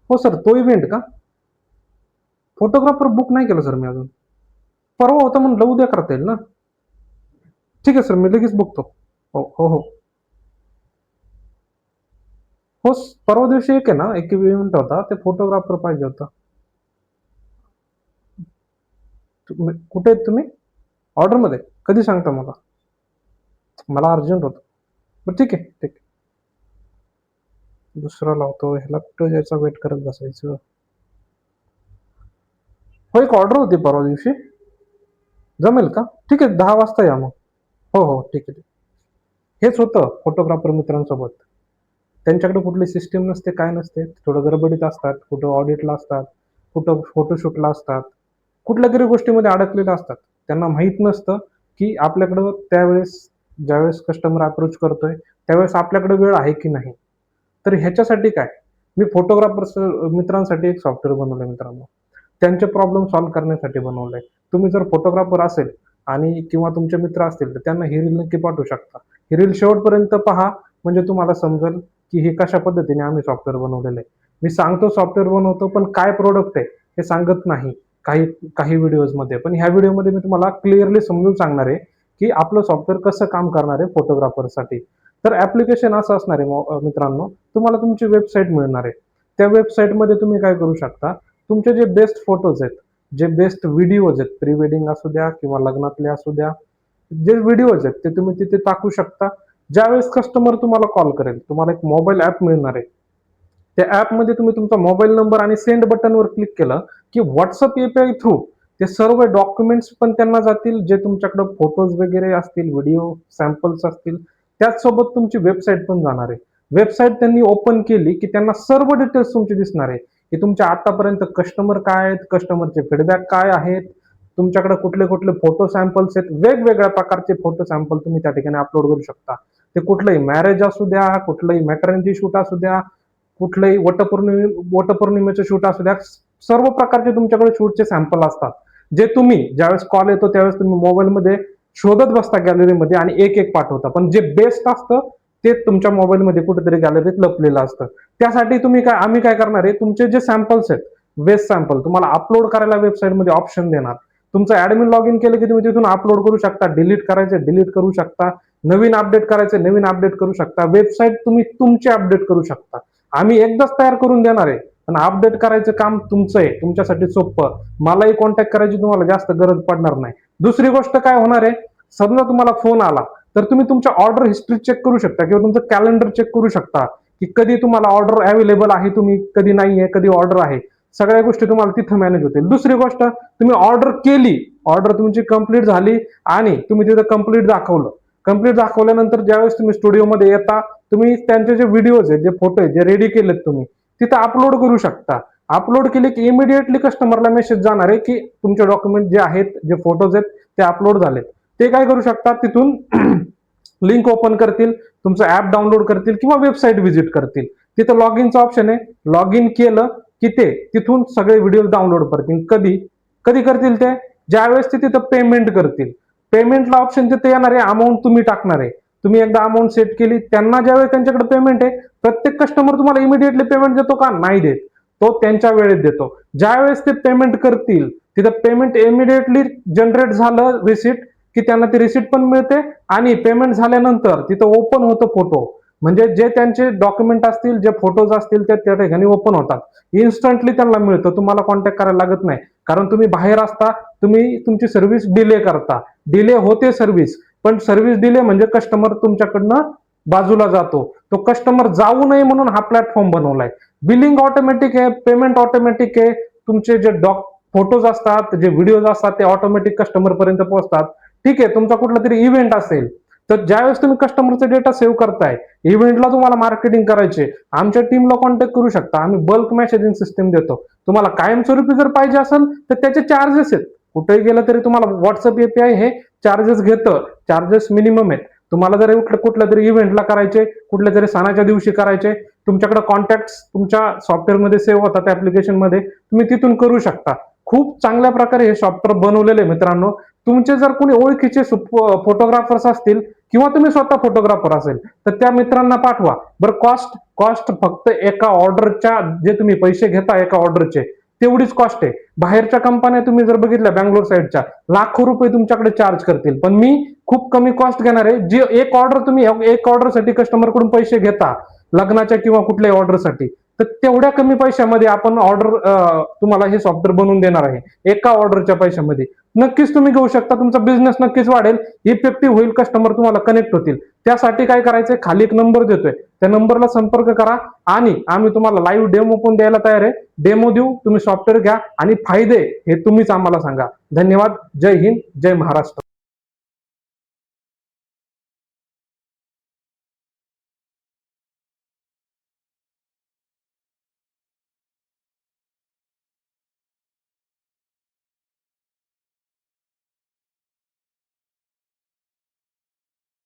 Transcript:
हो सर, तो इव्हेंट का? फोटोग्राफर बुक नाही केलं सर मी अजून. परवा होता म्हणलं उद्या करता येईल ना. ठीक आहे सर, मी लगेच बघतो. हो हो हो. हो, परवा दिवशी एक आहे ना, एक इव्हेंट होता, ते फोटोग्राफर पाहिजे होता. कुठे आहेत तुम्ही? ऑर्डरमध्ये? कधी सांगता मला? मला अर्जंट होतं. बरं ठीक आहे, ठीक आहे. दुसरा लावतो. ह्याला कुठं जायचा वेट करत बसायचं. हो, एक ऑर्डर होती परवा दिवशी. जमेल का? ठीक आहे, 10 वाजता या मग. हो हो, ठीक आहे. हेच होतं फोटोग्राफर मित्रांसोबत. त्यांच्याकडे कुठली सिस्टीम नसते, काय नसते. थोडं गडबडीत असतात, कुठं ऑडिटला असतात, कुठं फोटोशूटला असतात, कुठल्या तरी गोष्टीमध्ये अडकलेले असतात. त्यांना माहीत नसतं, की आपल्याकडं त्यावेळेस ज्यावेळेस कस्टमर अप्रोच करतोय, त्यावेळेस आपल्याकडे वेळ आहे की नाही. तर ह्याच्यासाठी काय, मी फोटोग्राफर्स मित्रांसाठी एक सॉफ्टवेअर बनवलंय मित्रांनो. त्यांचे प्रॉब्लेम सॉल्व्ह करण्यासाठी बनवलंय. तुम्ही जर फोटोग्राफर असेल आणि किंवा तुमचे मित्र असतील, तर त्यांना ही रील नक्की पाठवू शकता. ही रील शेवटपर्यंत पहा, म्हणजे तुम्हाला समजेल, की हे कशा पद्धतीने आम्ही सॉफ्टवेअर बनवलेलं आहे. मी सांगतो सॉफ्टवेअर बनवतो, पण काय प्रॉडक्ट आहे हे सांगत नाही काही काही व्हिडिओजमध्ये. पण ह्या व्हिडिओमध्ये मी तुम्हाला क्लिअरली समजून सांगणार आहे, की आपलं सॉफ्टवेअर कसं काम करणार आहे फोटोग्राफरसाठी. तर ॲप्लिकेशन असं असणार आहे मित्रांनो, तुम्हाला तुमची वेबसाईट मिळणार आहे. त्या वेबसाईटमध्ये तुम्ही काय करू शकता, तुमचे जे बेस्ट फोटोज आहेत, जे बेस्ट व्हिडिओज आहेत, प्री वेडिंग असू द्या किंवा लग्नातले असू द्या, जे व्हिडिओज आहेत ते तुम्ही तिथे टाकू शकता. ज्यावेळेस कस्टमर तुम्हाला कॉल करेल, तुम्हाला एक मोबाईल ॲप मिळणार आहे. त्या ॲपमध्ये तुम्ही तुमचा मोबाईल नंबर आणि सेंड बटनवर क्लिक केलं, की WhatsApp एपीआय थ्रू ते सर्व डॉक्युमेंट्स पण त्यांना जातील, जे तुमच्याकडे फोटोज वगैरे असतील, व्हिडिओ सॅम्पल्स असतील, त्याचसोबत तुमची वेबसाईट पण जाणार आहे. वेबसाईट त्यांनी ओपन केली, की त्यांना सर्व डिटेल्स तुमचे दिसणार आहे, की तुमच्या आतापर्यंत कस्टमर काय आहेत, कस्टमरचे फीडबॅक काय आहेत, तुमच्याकडे कुठले-कुठले फोटो सॅम्पल्स आहेत, वेगवेगळ्या प्रकारचे फोटो सॅम्पल तुम्ही त्या ठिकाणी अपलोड करू शकता. ते कुठलंही मॅरेज असू द्या, कुठलंही मॅटर्निटी शूट असू द्या, कुठलंही वटपौर्णिमेचं शूट असू द्या, सर्व प्रकारचे तुमच्याकडे शूटचे सॅम्पल असतात, जे तुम्ही ज्यावेळेस कॉल येतो त्यावेळेस तुम्ही मोबाईलमध्ये शोधत बसता गॅलरीमध्ये आणि एक एक पाठवता. पण जे बेस्ट असतं ते तुमच्या मोबाईलमध्ये कुठेतरी गॅलरीत लपलेलं असतं. त्यासाठी आम्ही काय करणार आहे, तुमचे जे सॅम्पल्स आहेत, बेस्ट सॅम्पल तुम्हाला अपलोड करायला वेबसाईटमध्ये ऑप्शन देणार. तुमचं ऍडमिन लॉग इन केलं की तुम्ही तिथून अपलोड करू शकता, डिलीट करायचे डिलीट करू शकता, नवीन अपडेट करायचे नवीन अपडेट करू शकता. वेबसाईट तुम्ही तुमची अपडेट करू शकता. आम्ही एकदाच तयार करून देणार आहे, पण अपडेट करायचं काम तुमचं आहे, तुमच्यासाठी सोपं. मलाही कॉन्टॅक्ट करायची तुम्हाला जास्त गरज पडणार नाही. दुसरी गोष्ट काय होणार आहे, समजा तुम्हाला फोन आला तर तुम्ही तुमच्या ऑर्डर हिस्ट्री चेक करू शकता किंवा तुमचं कॅलेंडर चेक करू शकता, की कधी तुम्हाला ऑर्डर अवेलेबल आहे, तुम्ही कधी नाही आहे, कधी ऑर्डर आहे. सगळ्या गोष्टी तुम्हाला तिथं मॅनेज होतील. दुसरी गोष्ट, तुम्ही ऑर्डर केली, ऑर्डर तुमची कंप्लीट झाली आणि तुम्ही तिथं कंप्लीट दाखवलं. कंप्लीट दाखवल्यानंतर ज्यावेळेस तुम्ही स्टुडिओमध्ये येता, तुम्ही त्यांचे जे व्हिडिओज आहेत, जे फोटो आहेत, जे रेडी केलेत तुम्ही, तिथं अपलोड करू शकता. अपलोड केले की इमिडिएटली कस्टमरला मेसेज जाणार आहे, की तुमचे डॉक्युमेंट जे आहेत, जे फोटोज आहेत, ते अपलोड झालेत. ते काय करू शकतात, तिथून लिंक ओपन करतील, तुमचं ऍप डाउनलोड करतील किंवा वेबसाईट व्हिजिट करतील. तिथं लॉग इनचं ऑप्शन आहे. लॉग इन केलं की ते तिथून सगळे व्हिडिओ डाउनलोड करतील. कधी कधी करतील ते, ज्यावेळेस ते तिथं पेमेंट करतील. पेमेंटला ऑप्शन तिथे येणार आहे, अमाऊंट तुम्ही टाकणार आहे. तुम्ही एकदा अमाऊंट सेट केली, त्यांना ज्यावेळेस त्यांच्याकडे पेमेंट आहे, प्रत्येक कस्टमर तुम्हाला इमिडिएटली पेमेंट देतो का? नाही देत. तो त्यांच्या वेळेत देतो. ज्यावेळेस ते पेमेंट करतील, तिथं पेमेंट इमिडिएटली जनरेट झालं रिसिट, की त्यांना ती रिसिट पण मिळते आणि पेमेंट झाल्यानंतर तिथं ओपन होतं फोटो. म्हणजे जे त्यांचे डॉक्युमेंट असतील, जे फोटोज असतील ते त्या ठिकाणी ओपन होतात. इन्स्टंटली त्यांना मिळतं. तुम्हाला कॉन्टॅक्ट करायला लागत नाही. कारण तुम्ही बाहेर असता, तुम्ही तुमची सर्व्हिस डिले करता. डिले होते सर्व्हिस, पण सर्व्हिस डिले म्हणजे कस्टमर तुमच्याकडनं बाजूला जातो. तो कस्टमर जाऊ नये म्हणून हा प्लॅटफॉर्म बनवलाय. बिलिंग ऑटोमॅटिक आहे, पेमेंट ऑटोमॅटिक आहे. तुमचे जे फोटोज असतात, जे व्हिडिओज असतात ते ऑटोमॅटिक कस्टमर पर्यंत पोहोचतात. ठीक आहे, तुमचा कुठला तरी इव्हेंट असेल, तर ज्यावेळेस तुम्ही कस्टमरचा डेटा सेव्ह करताय, इव्हेंटला तुम्हाला मार्केटिंग करायचे, आमच्या टीमला कॉन्टॅक्ट करू शकता. आम्ही बल्क मेसेजिंग सिस्टीम देतो. तुम्हाला कायमस्वरूपी जर पाहिजे असेल तर त्याचे चार्जेस आहेत. कुठेही गेलं तरी तुम्हाला व्हॉट्सअप एपीआय हे चार्जेस घेतं. चार्जेस मिनिमम आहेत. तुम्हाला जर कुठल्या तरी इव्हेंटला करायचे, कुठल्या तरी सणाच्या दिवशी करायचे, तुमच्याकडे कॉन्टॅक्ट तुमच्या सॉफ्टवेअरमध्ये सेव्ह होतात, ऍप्लिकेशनमध्ये, तुम्ही तिथून करू शकता. खूप चांगल्या प्रकारे हे सॉफ्टवेअर बनवलेले मित्रांनो. तुमचे जर कोणी ओळखीचे फोटोग्राफर्स असतील किंवा तुम्ही स्वतः फोटोग्राफर असेल तर त्या मित्रांना पाठवा. बरं, कॉस्ट कॉस्ट फक्त एका ऑर्डरच्या, जे तुम्ही पैसे घेता एका ऑर्डरचे, तेवढीच कॉस्ट आहे. बाहेरच्या कंपन्या तुम्ही जर बघितल्या बँगलोर साईडच्या, लाखो रुपये तुमच्याकडे चार्ज करतील, पण मी खूप कमी कॉस्ट घेणार आहे. जी एक ऑर्डर तुम्ही एक ऑर्डरसाठी कस्टमरकडून पैसे घेता लग्नाच्या किंवा कुठल्याही ऑर्डरसाठी, तर तेवढ्या कमी पैशामध्ये आपण ऑर्डर तुम्हाला हे सॉफ्टवेअर बनवून देणार आहे एका ऑर्डरच्या पैशामध्ये. नक्कीच तुम्ही घेऊ शकता, तुमचा बिझनेस नक्कीच वाढेल, इफेक्टिव्ह होईल, कस्टमर तुम्हाला कनेक्ट होतील. त्यासाठी काय करायचंय, खाली एक नंबर देतोय, त्या नंबरला संपर्क करा आणि आम्ही तुम्हाला लाईव्ह डेमो पण द्यायला तयार आहे. डेमो देऊ, तुम्ही सॉफ्टवेअर घ्या आणि फायदे हे तुम्हीच आम्हाला सांगा. धन्यवाद. जय हिंद, जय महाराष्ट्र.